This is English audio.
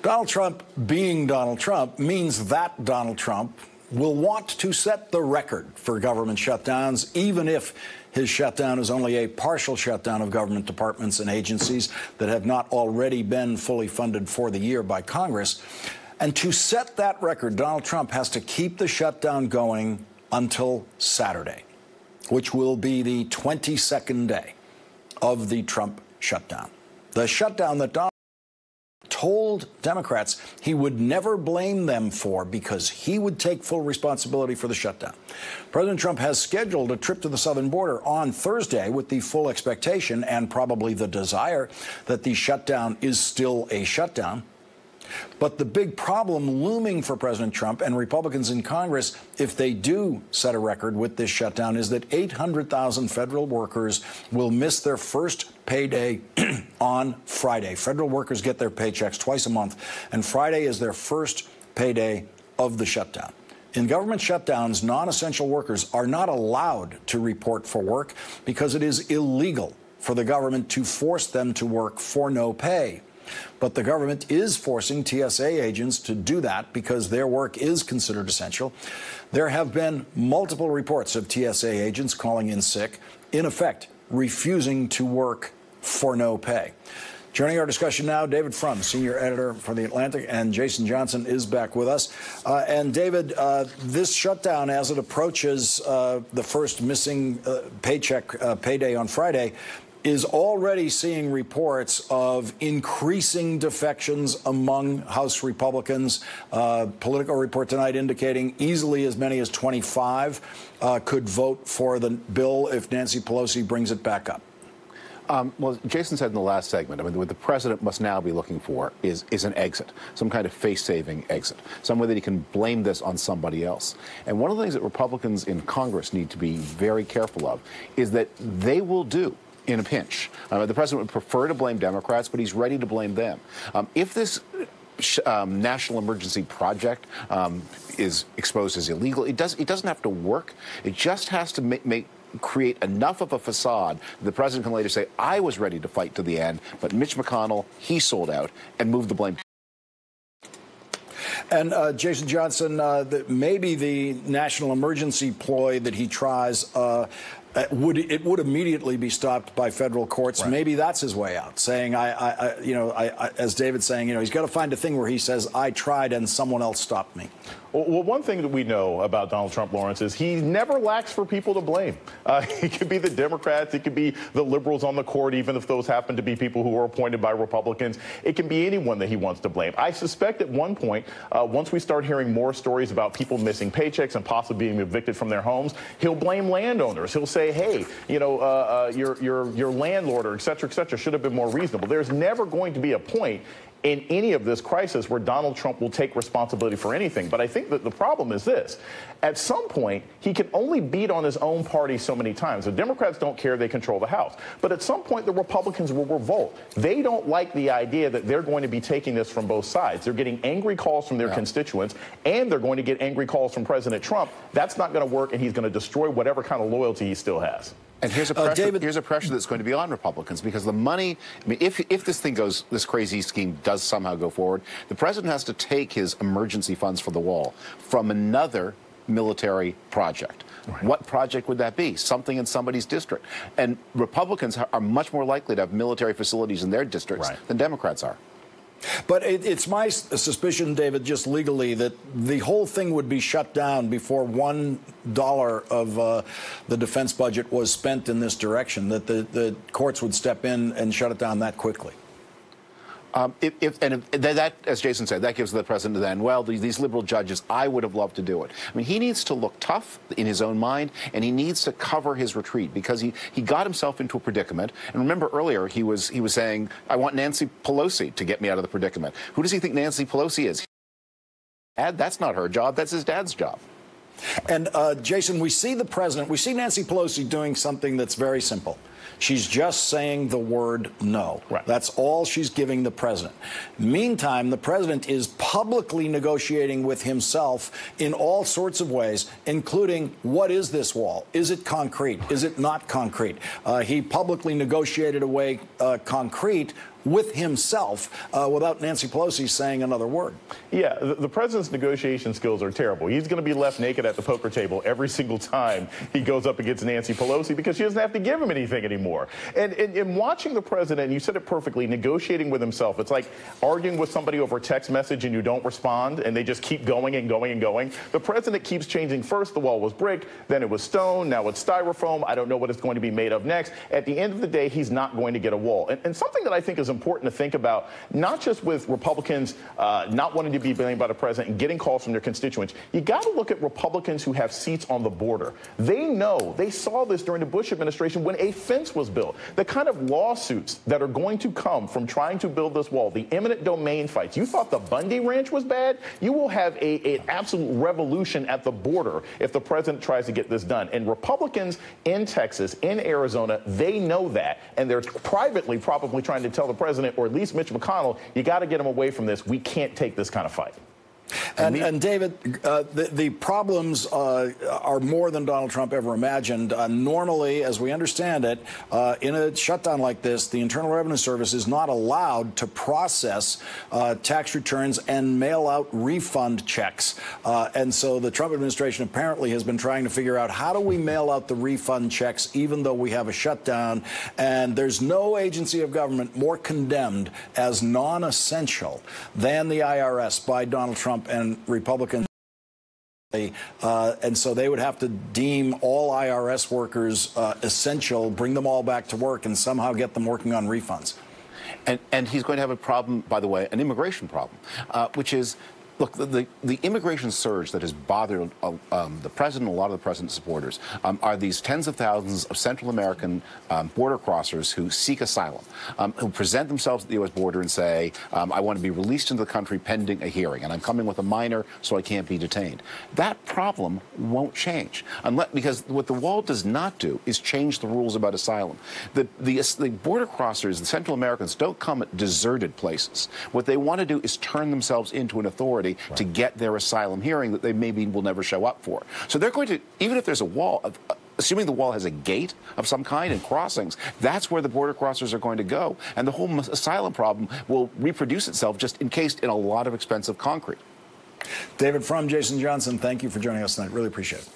Donald Trump being Donald Trump means that Donald Trump will want to set the record for government shutdowns, even if his shutdown is only a partial shutdown of government departments and agencies that have not already been fully funded for the year by Congress. And to set that record, Donald Trump has to keep the shutdown going until Saturday, which will be the 22nd day of the Trump shutdown. The shutdown that Donald told Democrats he would never blame them for because he would take full responsibility for the shutdown. President Trump has scheduled a trip to the southern border on Thursday with the full expectation and probably the desire that the shutdown is still a shutdown. But the big problem looming for President Trump and Republicans in Congress, if they do set a record with this shutdown, is that 800,000 federal workers will miss their first payday on Friday. Federal workers get their paychecks twice a month, and Friday is their first payday of the shutdown. In government shutdowns, non-essential workers are not allowed to report for work because it is illegal for the government to force them to work for no pay. But the government is forcing TSA agents to do that because their work is considered essential. There have been multiple reports of TSA agents calling in sick, in effect, refusing to work for no pay. Joining our discussion now, David Frum, senior editor for The Atlantic, and Jason Johnson is back with us. And David, this shutdown, as it approaches the first missing payday on Friday, is already seeing reports of increasing defections among House Republicans. Political report tonight indicating easily as many as 25 could vote for the bill if Nancy Pelosi brings it back up. Well, Jason said in the last segment, I mean, what the president must now be looking for is an exit, some kind of face-saving exit, some way that he can blame this on somebody else. And one of the things that Republicans in Congress need to be very careful of is that they will do in a pinch. The president would prefer to blame Democrats, but he's ready to blame them. If this national emergency project is exposed as illegal, it doesn't have to work. It just has to create enough of a facade that the president can later say, I was ready to fight to the end, but Mitch McConnell, he sold out, and moved the blame. And Jason Johnson, maybe the national emergency ploy that he tries would immediately be stopped by federal courts. Right. Maybe that's his way out, saying, as David's saying, he's got to find a thing where he says, I tried and someone else stopped me. Well, one thing that we know about Donald Trump, Lawrence, is he never lacks for people to blame. It could be the Democrats. It could be the liberals on the court, even if those happen to be people who are appointed by Republicans. It can be anyone that he wants to blame. I suspect at one point, once we start hearing more stories about people missing paychecks and possibly being evicted from their homes, he'll blame landowners. He'll say, hey, your landlord or et cetera, should have been more reasonable. There's never going to be a point in any of this crisis where Donald Trump will take responsibility for anything. But I think that the problem is this. At some point, he can only beat on his own party so many times. The Democrats don't care. They control the House. But at some point, the Republicans will revolt. They don't like the idea that they're going to be taking this from both sides. They're getting angry calls from their constituents, and they're going to get angry calls from President Trump. That's not going to work, and he's going to destroy whatever kind of loyalty he still has. And here's a pressure that's going to be on Republicans, because the money, I mean, if this thing goes, this crazy scheme does somehow go forward, the president has to take his emergency funds for the wall from another military project. Right. What project would that be? Something in somebody's district. And Republicans are much more likely to have military facilities in their districts than Democrats are. But it's my suspicion, David, just legally, that the whole thing would be shut down before $1 of the defense budget was spent in this direction, that the courts would step in and shut it down that quickly. That, as Jason said, that gives the president then, well, these liberal judges, I would have loved to do it. I mean, he needs to look tough in his own mind, and he needs to cover his retreat, because he got himself into a predicament. And remember earlier, he was saying, I want Nancy Pelosi to get me out of the predicament. Who does he think Nancy Pelosi is? That's not her job. That's his dad's job. And, Jason, we see the president, we see Nancy Pelosi doing something that's very simple. She's just saying the word no. Right. That's all she's giving the president. Meantime, the president is publicly negotiating with himself in all sorts of ways, including what is this wall? Is it concrete? Is it not concrete? He publicly negotiated away concrete with himself without Nancy Pelosi saying another word. Yeah, the president's negotiation skills are terrible. He's going to be left naked at the poker table every single time he goes up against Nancy Pelosi because she doesn't have to give him anything anymore. And in watching the president, you said it perfectly, negotiating with himself, it's like arguing with somebody over a text message and you don't respond and they just keep going and going and going. The president keeps changing. First, the wall was brick, then it was stone, now it's styrofoam. I don't know what it's going to be made of next. At the end of the day, he's not going to get a wall. And something that I think is important to think about, not just with Republicans not wanting to be blamed by the president and getting calls from their constituents, you got to look at Republicans who have seats on the border. They know, they saw this during the Bush administration when a fence was built. The kind of lawsuits that are going to come from trying to build this wall, the eminent domain fights. You thought the Bundy Ranch was bad? You will have an absolute revolution at the border if the president tries to get this done. And Republicans in Texas, in Arizona, they know that. And they're privately probably trying to tell the president, or at least Mitch McConnell, you got to get him away from this. We can't take this kind of fight. And David, the problems are more than Donald Trump ever imagined. Normally, as we understand it, in a shutdown like this, the Internal Revenue Service is not allowed to process tax returns and mail out refund checks. And so the Trump administration apparently has been trying to figure out, how do we mail out the refund checks even though we have a shutdown? And there's no agency of government more condemned as non-essential than the IRS by Donald Trump and Republicans. And so they would have to deem all IRS workers essential, bring them all back to work, and somehow get them working on refunds. And he's going to have a problem, by the way, an immigration problem, which is, look, the immigration surge that has bothered the president and a lot of the president's supporters are these tens of thousands of Central American border crossers who seek asylum, who present themselves at the U.S. border and say, I want to be released into the country pending a hearing, and I'm coming with a minor, so I can't be detained. That problem won't change, because what the wall does not do is change the rules about asylum. The border crossers, the Central Americans, don't come at deserted places. What they want to do is turn themselves into an authority to get their asylum hearing that they maybe will never show up for. So they're going to, even if there's a wall, assuming the wall has a gate of some kind and crossings, that's where the border crossers are going to go. And the whole asylum problem will reproduce itself, just encased in a lot of expensive concrete. David Frum, Jason Johnson, thank you for joining us tonight. Really appreciate it.